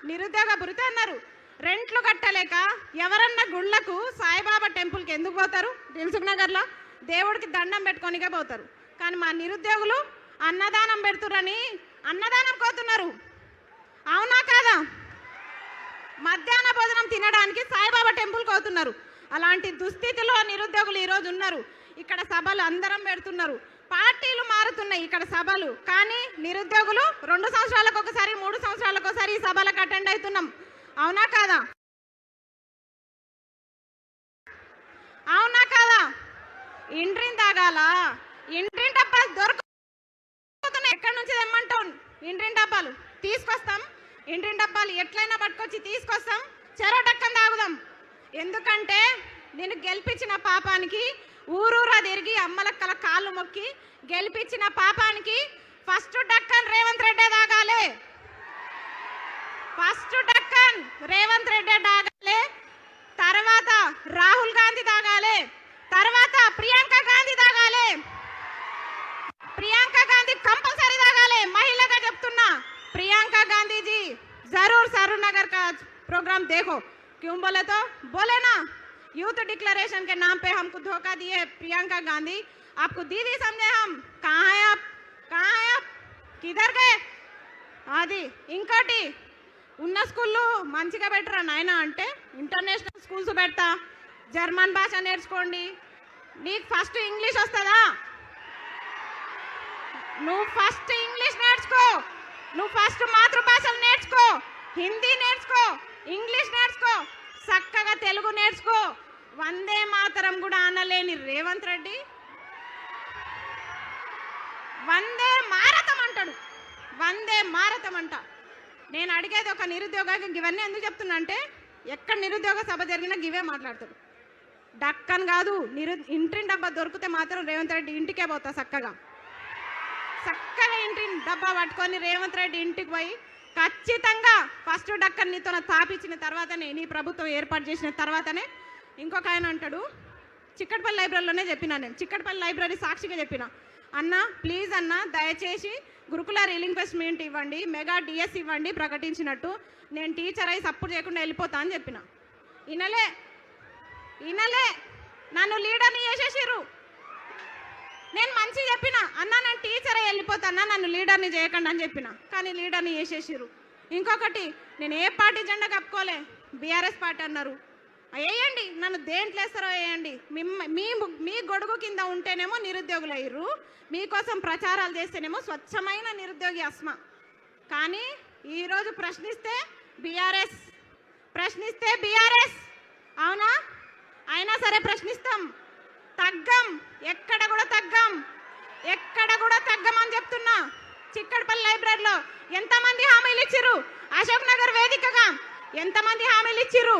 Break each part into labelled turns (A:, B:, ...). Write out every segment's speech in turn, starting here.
A: నిరుద్యోగ భృతి అన్నారు. రెంట్లు కట్టలేక ఎవరన్నా గుళ్ళకు సాయిబాబా టెంపుల్కి ఎందుకు పోతారు? దిల్సుఖ్ నగర్లో దేవుడికి దండం పెట్టుకొనికే పోతారు. కానీ మా నిరుద్యోగులు అన్నదానం పెడుతురని అన్నదానం కోతున్నారు. అవునా కాదా? మధ్యాహ్న భోజనం తినడానికి సాయిబాబా టెంపుల్కి పోతున్నారు. అలాంటి దుస్థితిలో నిరుద్యోగులు ఈరోజు ఉన్నారు. ఇక్కడ సభలు అందరం పెడుతున్నారు, పార్టీలు మారుతున్నాయి, ఇక్కడ సభలు. కానీ నిరుద్యోగులు 2 సంవత్సరాలకు ఒకసారి 3 సంవత్సరాలకు ఒకసారి ఈ సభలకు అటెండ్ అవుతున్నాం. అవునా కాదా? అవునా కాదా? ఇంట్రీని తాగాల, ఇంట్రీని డబ్బాలు దొరుకుతున్నాయి. ఎక్కడి నుంచి తెమ్మంటాం? ఇంట్రీని డబ్బాలు తీసుకొస్తాం. ఇంట్రీని డబ్బాలు ఎట్లయినా పట్టుకొచ్చి తీసుకొస్తాం. చెరోటక్కని తాగుదాం. ఎందుకంటే నేను గెలిపించిన పాపానికి ఊరూరా తిరిగి అమ్మలక్కల కాళ్ళు మొక్కి గెలిపించిన పాపానికి ఫస్ట్ డక్కన్ రేవంత్ రెడ్డి తాగాలి. ఫస్ట్ డక్కన్ రేవంత్ రెడ్డి తాగాలి, తర్వాత రాహుల్ గాంధీ తాగాలి, తర్వాత ప్రియాంక గాంధీ తాగాలి. ప్రియాంక గాంధీ కంపల్సరీ తాగాలి. మహిళగా చెప్తున్నా, प्रियंका गांधी जी जरूर सरूर नगर का प्रोग्राम देखो. क्यों बोले तो बोले ना, यूथ डिक्लेरेशन के नाम पे हमको धोखा दिए प्रियंका गांधी. आपको दीदी समझे हम. कहाँ है आप? कहाँ है आप? किधर गए? అది ఇంకోటి ఉన్న స్కూల్లో మంచిగా పెట్టరా నాయన అంటే ఇంటర్నేషనల్ స్కూల్స్ పెడతా, జర్మన్ భాష నేర్చుకోండి. నీకు ఫస్ట్ ఇంగ్లీష్ వస్తుందా? నువ్వు ఫస్ట్ ఇంగ్లీష్ నేర్చుకో. నువ్వు ఫస్ట్ మాతృభాషలు నేర్చుకో, హిందీ నేర్చుకో, ఇంగ్లీష్ నేర్చుకో, చక్కగా తెలుగు నేర్చుకో. వందే మాతరం కూడా అనలేని రేవంత్ రెడ్డి వందే మారతం అంటాడు. వందే మారతం అంట. నేను అడిగేది ఒక నిరుద్యోగానికి ఇవన్నీ ఎందుకు చెప్తున్నా అంటే, ఎక్కడ నిరుద్యోగ సభ జరిగినా గివే మాట్లాడతాడు. డక్కన్ కాదు, ఇంటిని డబ్బా దొరికితే మాత్రం రేవంత్ రెడ్డి ఇంటికే పోతా. చక్కగా ఇంటిని డబ్బా పట్టుకొని రేవంత్ రెడ్డి ఇంటికి పోయి ఖచ్చితంగా ఫస్ట్ డక్కన్ నీతో తాపించిన తర్వాతనే, నీ ప్రభుత్వం ఏర్పాటు చేసిన తర్వాతనే. ఇంకొక ఆయన అంటాడు, చిక్కడపల్లి లైబ్రరీలోనే చెప్పినా నేను, చిక్కడపల్లి లైబ్రరీ సాక్షిగా చెప్పిన, అన్న ప్లీజ్ అన్న దయచేసి గురుకుల రీలింక్వెస్ట్మెంట్ ఇవ్వండి, మెగా డిఎస్ ఇవ్వండి ప్రకటించినట్టు, నేను టీచర్ అయి సపోర్ట్ చేయకుండా వెళ్ళిపోతా అని చెప్పిన. ఇనలే నన్ను లీడర్ని చేసేసిర్రు. నేను మంచి చెప్పిన, అన్న నేను టీచర్ అయి వెళ్ళిపోతానా, నన్ను లీడర్ని చేయకండి అని చెప్పిన. కానీ లీడర్ని చేసేసిర్రు. ఇంకొకటి, నేను ఏ పార్టీ జెండా కప్పుకోలే, బీఆర్ఎస్ పార్టీ అన్నారు. వేయండి, నన్ను దేంట్లో వేస్తారో వేయండి. మీ గొడుగు కింద ఉంటేనేమో నిరుద్యోగులు అయ్యారు, మీకోసం ప్రచారాలు చేస్తేనేమో స్వచ్ఛమైన నిరుద్యోగి అస్మ. కానీ ఈరోజు ప్రశ్నిస్తే బీఆర్ఎస్. అవునా? అయినా సరే ప్రశ్నిస్తాం, తగ్గం, ఎక్కడ కూడా తగ్గం అని చెప్తున్నా. చిక్కడపల్లి లైబ్రరీలో ఎంతమంది హామీలు ఇచ్చిర్రు? అశోక్ నగర్ వేదికగా ఎంతమంది హామీలు ఇచ్చిర్రు?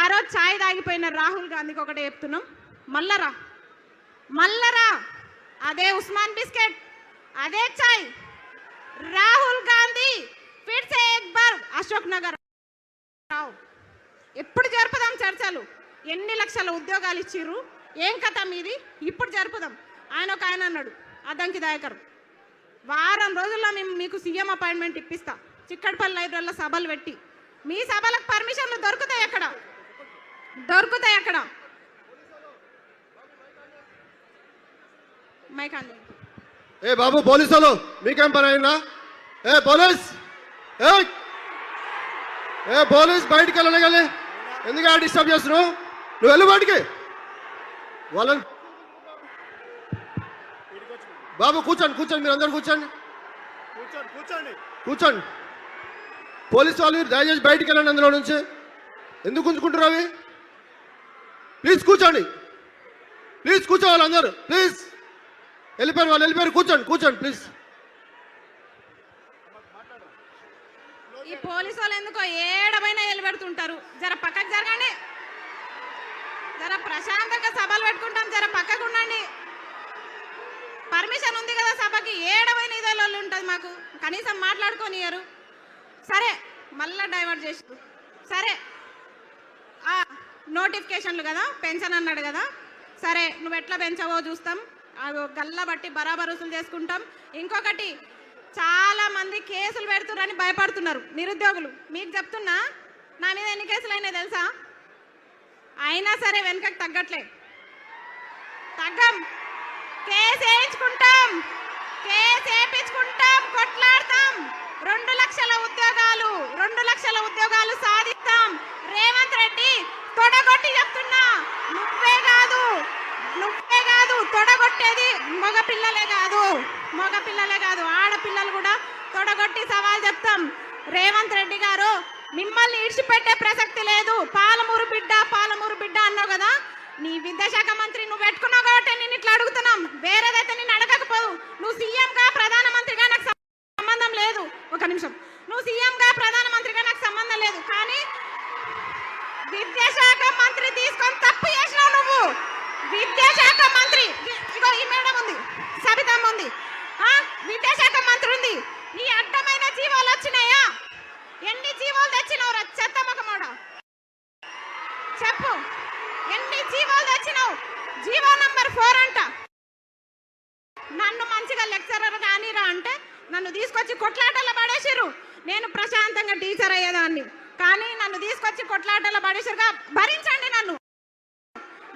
A: ఆ రోజు ఛాయ్ తాగిపోయిన రాహుల్ గాంధీకి ఒకటే చెప్తున్నాం, మల్లరా అదే ఉస్మాన్ బిస్కెట్, అదే ఛాయ్. రాహుల్ గాంధీ ఫిర్ సే ఏక్ బార్ అశోక్ నగర్ రావు. ఎప్పుడు జరుపుదాం చర్చలు? ఎన్ని లక్షల ఉద్యోగాలు ఇచ్చిర్రు? ఏం కథ మీది? ఇప్పుడు జరుపుదాం. ఒక ఆయన అన్నాడు, అద్దంకి దయాకర్, వారం రోజుల్లో మేము మీకు సీఎం అపాయింట్మెంట్ ఇప్పిస్తా, చిక్కడపల్లి లైబ్రరీలో సభలు పెట్టి. మీ సభలకు పర్మిషన్లు దొరుకుతాయి అక్కడ. మైకాంది
B: ఏ బాబు పోలీసులు మీకేం పని అయినా? పోలీస్ బయటికి వెళ్ళగలి, ఎందుకు డిస్టర్బ్ చేస్తున్నావు? నువ్వు వెళ్ళు బయటికి. వాళ్ళని బాబు కూర్చోండి, మీరు అందరు కూర్చోండి. పోలీసు వాళ్ళు దయచేసి బయటికి వెళ్ళండి అందులో నుంచి. ఎందుకు ఉంచుకుంటారు అవి? ప్లీజ్ కూర్చోండి, కూర్చోవాలి అందరు. ప్లీజ్ వెళ్ళిపోయారు, కూర్చోండి ప్లీజ్.
A: ఈ పోలీసు వాళ్ళు ఎందుకో ఏడమైనా పెడుతుంటారు. జర పక్కకు జరగండి, జర ప్రశాంతంగా సభలు పెట్టుకుంటాం, జర పక్కకు ఉండండి. పర్మిషన్ ఉంది కదా సభకి, ఏడమైన ఇదే వాళ్ళు ఉంటుంది మాకు, కనీసం మాట్లాడుకోనియరు. సరే మళ్ళా డైవర్ట్ చేసి, సరే నోటిఫికేషన్లు కదా, పెన్షన్ అన్నాడు కదా, సరే నువ్వు ఎట్లా పెంచావో చూస్తాం, గల్ల బట్టి బరాబర్ వసూలు చేసుకుంటాం. ఇంకొకటి చాలా మంది కేసులు పెడుతున్నారని భయపడుతున్నారు నిరుద్యోగులు. మీకు చెప్తున్నా, నా మీద ఎన్ని కేసులు అయినాయి తెలుసా? అయినా సరే వెనుకకు తగ్గట్లే, తగ్గం. Case వేయించుకుంటాం, case వేయించుకుంటాం, కొట్లాడతాం. 2 లక్షల ఉద్యోగాలు, 2 లక్షల ఉద్యోగాలు సాధిస్తాం. రేవంత్ రెడ్డి తొడగొట్టి చెప్తున్నా, నువ్వే కాదు తొడగొట్టేది మగపిల్లలే కాదు, ఆడపిల్లలు కూడా తొడగొట్టి సవాల్ చెప్తాం. రేవంత్ రెడ్డి గారు, మిమ్మల్ని ఇడిచిపెట్టే ప్రసక్తి లేదు. పాలమూరు బిడ్డ అన్నావు కదా, నీ విద్యాశాఖ మంత్రి నువ్వు పెట్టుకున్నావు కాబట్టి నేను ఇట్లా అడుగుతున్నాం. వేరేదైతే నేను అడగకపోదు. నువ్వు సీఎంగా ప్రధానమంత్రిగా నాకు సంబంధం లేదు. ఒక నిమిషం, నువ్వు సీఎంగా ప్రధానమంత్రిగా నాకు సంబంధం లేదు. కానీ విద్యాశాఖ మంత్రి తీసుకొని తప్పు చేసినావు నువ్వు. విద్యాశాఖ మంత్రి, ఇగో ఈ మేడం ఉంది, సబితమ్మ ఉంది, విద్యాశాఖ మంత్రి ఉంది. నీ అడ్డమైన జీవాలు వచ్చినాయా? ఎన్ని జీవాలు తెచ్చినావు రా చెత్త మొకమోడ? చెప్పు, ఎన్ని జీవాలు తెచ్చినావు? జీవో నంబర్ 4 అంట. నన్ను మంచిగా లెక్చరర్ కానీరా అంటే నన్ను తీసుకొచ్చి కొట్లాటలో పడేసిర్రు. నేను ప్రశాంతంగా టీచర్ అయ్యేదాన్ని, కానీ నన్ను తీసుకొచ్చి కొట్లాటలో పడేసిరుగా. భరించండి, నన్ను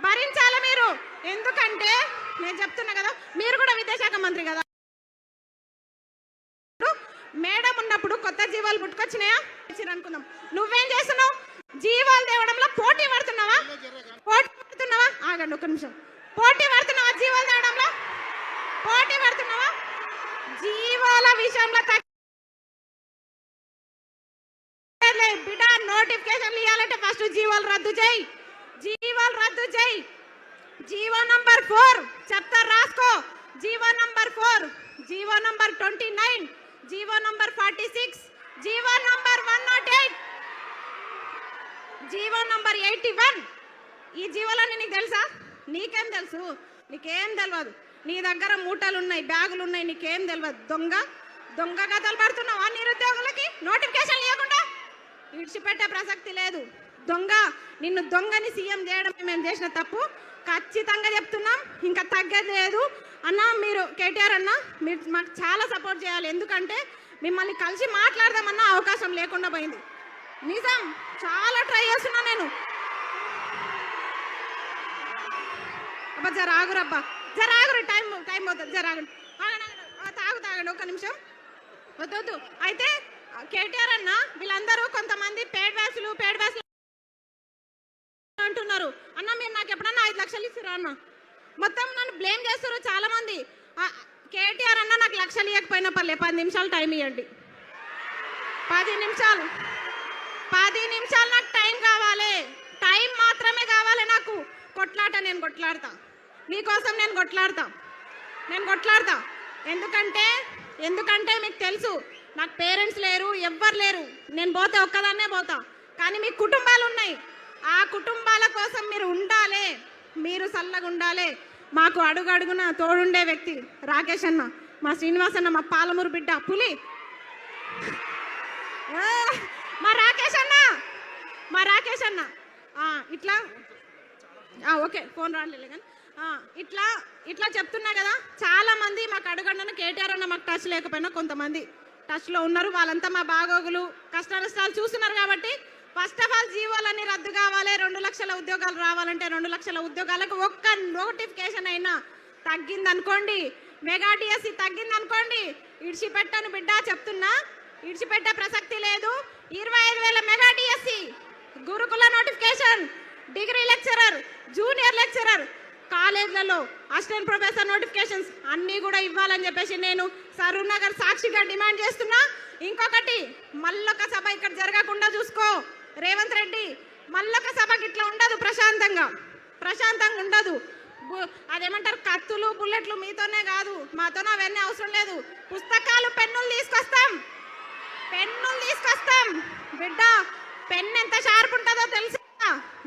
A: భరించాలి మీరు. ఎందుకంటే నేను చెప్తున్నా కదా, మీరు కూడా విద్యాశాఖ మంత్రి కదా. మేడం ఉన్నప్పుడు కొత్త జీవాలు పుట్టుకొచ్చినాయా అనుకుందాం. నువ్వేం చేస్తున్నావు? జీవాలు తేవడంలో పోటీ పడుతున్నావా? ఆగండి ఒక నిమిషం. పోటీ పడుతున్నావా? జీవాలు తేవడంలో పోటీ పడుతున్నావా? జీవాల విషయంలో బిడ్డ నోటిఫికేషన్లు ఇవ్వాలంటే ఫస్ట్ జీవాలు రద్దు చేయి. జీవో నంబర్ 4 చెప్తా, రాసుకో. GO number 4, GO number 29, GO number 46, GO number 108, GO number 81. ఈ జీవోలన్నీ నీకు తెలుసా? నీకేం తెలుసు? నీకేం తెలియదు. నీ దగ్గర మూటలు ఉన్నాయి, బ్యాగులు ఉన్నాయి, నీకేం తెలియదు. దొంగ కథలు పడుతున్నావా నిరుద్యోగులకి? నోటిఫికేషన్ లేకుండా విడిచిపెట్టే ప్రసక్తి లేదు. నిన్ను దొంగని సీఎం చేయడం మేము చేసిన తప్పు, ఖచ్చితంగా చెప్తున్నాం. ఇంకా తగ్గేది లేదు అన్న. మీరు కేటీఆర్ అన్న, మీరు మాకు చాలా సపోర్ట్ చేయాలి. ఎందుకంటే మిమ్మల్ని కలిసి మాట్లాడదామన్న అవకాశం లేకుండా పోయింది. నిజం, చాలా ట్రై చేస్తున్నా నేను. అబ్బా జరాగురబ్బా, జరాగురు, టైం పోతుంది. జరాగండి, తాగండి ఒక నిమిషం. వద్దు. అయితే కేటీఆర్ అన్న, వీళ్ళందరూ కొంతమంది పేడ్ బ్యాచ్లు అంటున్నారు. అన్న మీరు నాకు ఎప్పుడన్నా 5 లక్షలు ఇస్తారా అన్న? మొత్తం నన్ను బ్లేమ్ చేస్తారు చాలా మంది. కేటీఆర్ అన్న, నాకు లక్షలు ఇవ్వకపోయినా పర్లే, 10 నిమిషాలు టైం ఇవ్వండి. 10 నిమిషాలు నాకు టైం కావాలి. టైం మాత్రమే కావాలి నాకు. నేను కొట్లాడతా మీకోసం, నేను కొట్లాడతా. ఎందుకంటే మీకు తెలుసు, నాకు పేరెంట్స్ లేరు, ఎవ్వరు లేరు. నేను పోతే ఒక్కదాన్నే పోతా. కానీ మీ కుటుంబాలు ఉన్నాయి. ఆ కుటుంబాల కోసం మీరు ఉండాలి, మీరు చల్లగా ఉండాలి. మాకు అడుగడుగున తోడుండే వ్యక్తి రాకేష్ అన్న, మా శ్రీనివాస్ అన్న, మా పాలమూరు బిడ్డ పులి, మా రాకేష్ అన్న ఇట్లా ఓకే, ఫోన్ రాలేదు కానీ ఇట్లా చెప్తున్నా కదా. చాలా మంది మాకు అడుగండి కేటీఆర్ అన్న, మాకు టచ్ లేకపోయినా కొంతమంది టచ్లో ఉన్నారు. వాళ్ళంతా మా బాగోగులు, కష్ట నష్టాలు చూస్తున్నారు. కాబట్టి ఫస్ట్ ఆఫ్ ఆల్ జీవోలన్నీ రద్దు కావాలి. 2 లక్షల ఉద్యోగాలు రావాలంటే 2 లక్షల ఉద్యోగాలకు ఒక్క నోటిఫికేషన్ అయినా తగ్గిందనుకోండి, మెగా డిఎస్సి తగ్గిందనుకోండి, ఇడిచిపెట్టాను బిడ్డ, చెప్తున్నా. ఇడిచిపెట్టే ప్రసక్తి లేదు. 25,000 మెగా డిఎస్సి, గురుకుల notification, degree lecturer, junior lecturer, కాలేజ్లలో అసిస్టెంట్ ప్రొఫెసర్ నోటిఫికేషన్స్ అన్నీ కూడా ఇవ్వాలని చెప్పేసి నేను సరూర్ నగర్ సాక్షిగా డిమాండ్ చేస్తున్నా. ఇంకొకటి, మల్లొక సభ ఇక్కడ జరగకుండా చూసుకో రేవంత్ రెడ్డి. మల్లొక సభకి ఇట్లా ఉండదు, ప్రశాంతంగా ఉండదు. అదేమంటారు, కత్తులు బుల్లెట్లు మీతోనే కాదు, మాతోనే అవన్నీ అవసరం లేదు. పుస్తకాలు, పెన్నులు తీసుకొస్తాం బిడ్డ. పెన్ను ఎంత షార్ప్ ఉంటుందో తెలుసా?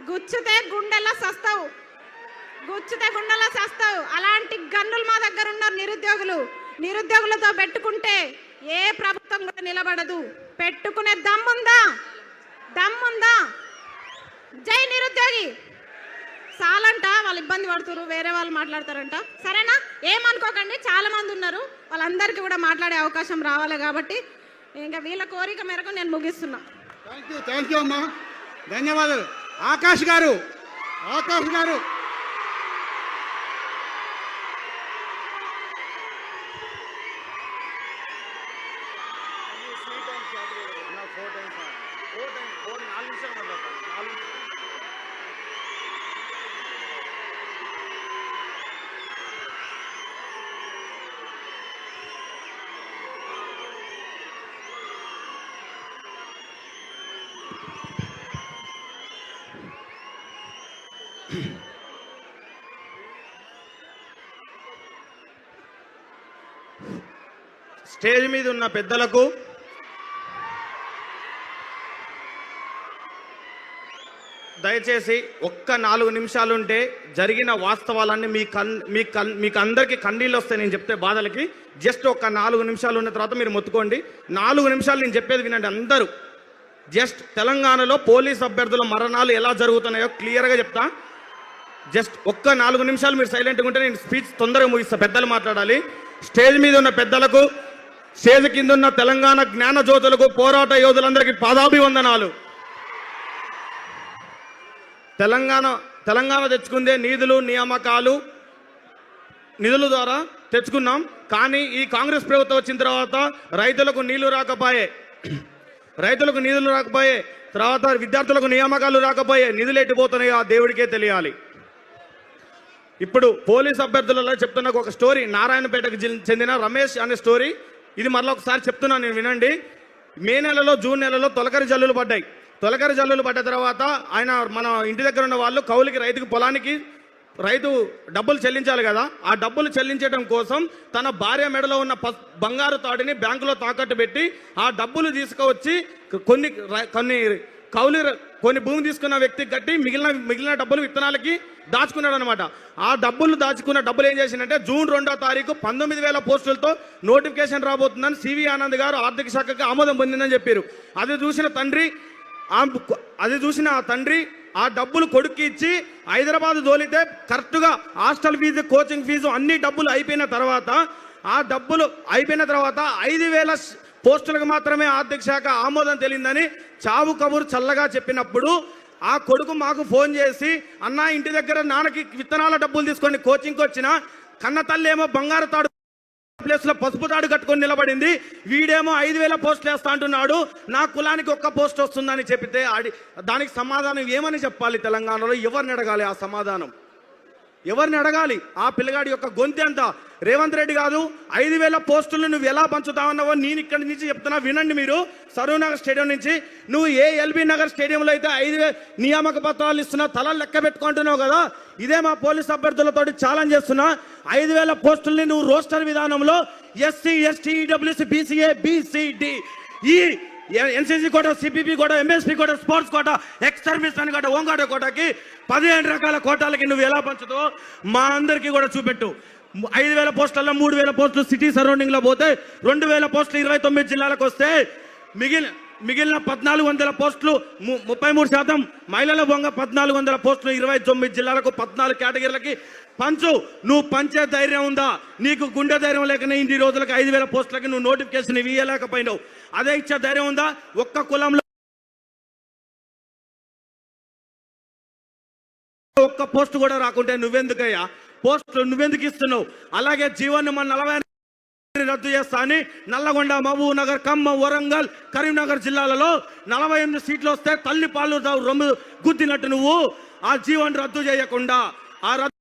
A: గుచ్చితే గుండెలా సస్తావు. అలాంటి గన్నులు మా దగ్గర ఉన్నారు నిరుద్యోగులతో పెట్టుకుంటే ఏ ప్రభుత్వం కూడా నిలబడదు. పెట్టుకునే దమ్ముందా? జై నిరుద్యోగి. చాలంట, వాళ్ళు ఇబ్బంది పడుతున్నారు, వేరే వాళ్ళు మాట్లాడతారంట. సరేనా? ఏమనుకోకండి, చాలా మంది ఉన్నారు, వాళ్ళందరికీ కూడా మాట్లాడే అవకాశం రావాలి కాబట్టి ఇంకా వీళ్ళ కోరిక మేరకు నేను ముగిస్తున్నా.
C: థ్యాంక్ యూ అమ్మా, ధన్యవాదాలు. ఆకాష్ గారు
D: స్టేజ్ మీద ఉన్న పెద్దలకు, దయచేసి ఒక్క 4 నిమిషాలుంటే జరిగిన వాస్తవాలన్నీ మీకు అందరికీ కన్నీళ్ళు వస్తాయి. నేను చెప్తే బాధలకి జస్ట్ ఒక్క 4 నిమిషాలు ఉన్న తర్వాత మీరు మొత్తుకోండి. 4 నిమిషాలు నేను చెప్పేది వినండి అందరూ. జస్ట్ తెలంగాణలో పోలీస్ అభ్యర్థుల మరణాలు ఎలా జరుగుతున్నాయో క్లియర్గా చెప్తా. జస్ట్ ఒక్క 4 నిమిషాలు మీరు సైలెంట్గా ఉంటే నేను స్పీచ్ తొందరగా ముగిస్తా. పెద్దలు మాట్లాడాలి. స్టేజ్ మీద ఉన్న పెద్దలకు, స్టేజ్ కింద ఉన్న తెలంగాణ జ్ఞాన జ్యోతులకు, పోరాట యోధులందరికీ పాదాభివందనాలు. తెలంగాణ తెచ్చుకుందే నిధుల ద్వారా తెచ్చుకున్నాం. కానీ ఈ కాంగ్రెస్ ప్రభుత్వం వచ్చిన తర్వాత రైతులకు నీళ్లు రాకపోయే, తర్వాత విద్యార్థులకు నియామకాలు రాకపోయే, నిధులు ఎట్టిపోతున్నాయో ఆ దేవుడికే తెలియాలి. ఇప్పుడు పోలీస్ అభ్యర్థులలో చెప్తున్న ఒక స్టోరీ, నారాయణపేటకు చెందిన రమేష్ అనే స్టోరీ. ఇది మరలా ఒకసారి చెప్తున్నాను నేను, వినండి. మే నెలలో, జూన్ నెలలో తొలకరి జల్లులు పడ్డాయి. తొలకరి జల్లులు పడ్డ తర్వాత మన ఇంటి దగ్గర ఉన్న వాళ్ళు కౌలుకి రైతు డబ్బులు చెల్లించాలి కదా. ఆ డబ్బులు చెల్లించడం కోసం తన భార్య మెడలో ఉన్న బంగారు తాడిని బ్యాంకులో తాకట్టు పెట్టి ఆ డబ్బులు తీసుకువచ్చి కొన్ని భూమి తీసుకున్న వ్యక్తికి కట్టి మిగిలిన డబ్బులు విత్తనాలకి దాచుకున్నాడు అనమాట. ఆ దాచుకున్న డబ్బులు ఏం చేసిందంటే జూన్ 2వ తారీఖు 19,000 పోస్టులతో నోటిఫికేషన్ రాబోతుందని సివి ఆనంద్ గారు ఆర్థిక శాఖకి ఆమోదం పొందిందని చెప్పారు. అది చూసిన ఆ తండ్రి ఆ డబ్బులు కొడుక్కి ఇచ్చి హైదరాబాద్ తోలితే కరెక్ట్గా హాస్టల్ ఫీజు, కోచింగ్ ఫీజు అన్ని డబ్బులు అయిపోయిన తర్వాత 5,000 పోస్టులకు మాత్రమే ఆర్థిక శాఖ ఆమోదం తెలియదని చావు కబురు చల్లగా చెప్పినప్పుడు ఆ కొడుకు మాకు ఫోన్ చేసి, అన్న ఇంటి దగ్గర నాన్నకి విత్తనాల డబ్బులు తీసుకొని కోచింగ్కి వచ్చిన, కన్న తల్లి ఏమో బంగారు తాడు ప్లేస్లో పసుపు తాడు కట్టుకొని నిలబడింది, వీడేమో 5,000 పోస్టులు వేస్తా అంటున్నాడు, నా కులానికి ఒక్క పోస్ట్ వస్తుందని చెప్పితే దానికి సమాధానం ఏమని చెప్పాలి? తెలంగాణలో ఎవరిని అడగాలి? ఆ సమాధానం ఎవరిని అడగాలి? ఆ పిల్లగాడి యొక్క గొంతు ఎంత? రేవంత్ రెడ్డి కాదు, 5,000 పోస్టులు నువ్వు ఎలా పంచుతావన్నావో నేను ఇక్కడి నుంచి చెప్తున్నా, వినండి మీరు. సరూర్ నగర్ స్టేడియం నుంచి నువ్వు ఎల్బీ నగర్ స్టేడియంలో అయితే 5,000 నియామక పత్రాలు ఇస్తున్నా, తలలు లెక్క పెట్టుకుంటున్నావు కదా. ఇదే మా పోలీస్ అభ్యర్థులతో ఛాలెంజ్ చేస్తున్నా, 5,000 పోస్టుల్ని నువ్వు రోస్టర్ విధానంలో SC, ST, EWS, BCA, BCD, E NCC quota, CPP quota, MSP quota, sports quota, ex service అని కోట, హోంగార్డ్ కోటకి 15 రకాల కోటాలకి నువ్వు ఎలా పంచుతావు మా అందరికీ కూడా చూపెట్టు. 5,000 పోస్టులలో 3,000 పోస్టులు సిటీ సరౌండింగ్లో పోతే 2,000 పోస్టులు 29 జిల్లాలకు వస్తే మిగిలిన 1,400 పోస్టులు 33% మహిళల బొంగ 1,400 పోస్టులు 29 జిల్లాలకు 14 కేటగిరీలకి పంచు. నువ్వు పంచే ధైర్యం ఉందా? నీకు గుండె ధైర్యం లేకనే ఇన్ని రోజులకు 5,000 పోస్టులకి నువ్వు నోటిఫికేషన్ ఇవ్వలేకపోయినావు. అదే ఇచ్చే ధైర్యం ఉందా? ఒక్క కులంలో ఒక్క పోస్ట్ కూడా రాకుంటే నువ్వెందుకయ్యా పోస్టులు నువ్వెందుకు ఇస్తున్నావు? అలాగే జీవన్ 40 రద్దు చేస్తా అని నల్లగొండ, మహబూబ్ నగర్, ఖమ్మం, వరంగల్, కరీంనగర్ జిల్లాలలో 48 సీట్లు వస్తే తల్లి పాలు రొమ్ము గుద్దినట్టు నువ్వు ఆ జీవన్ రద్దు చేయకుండా ఆ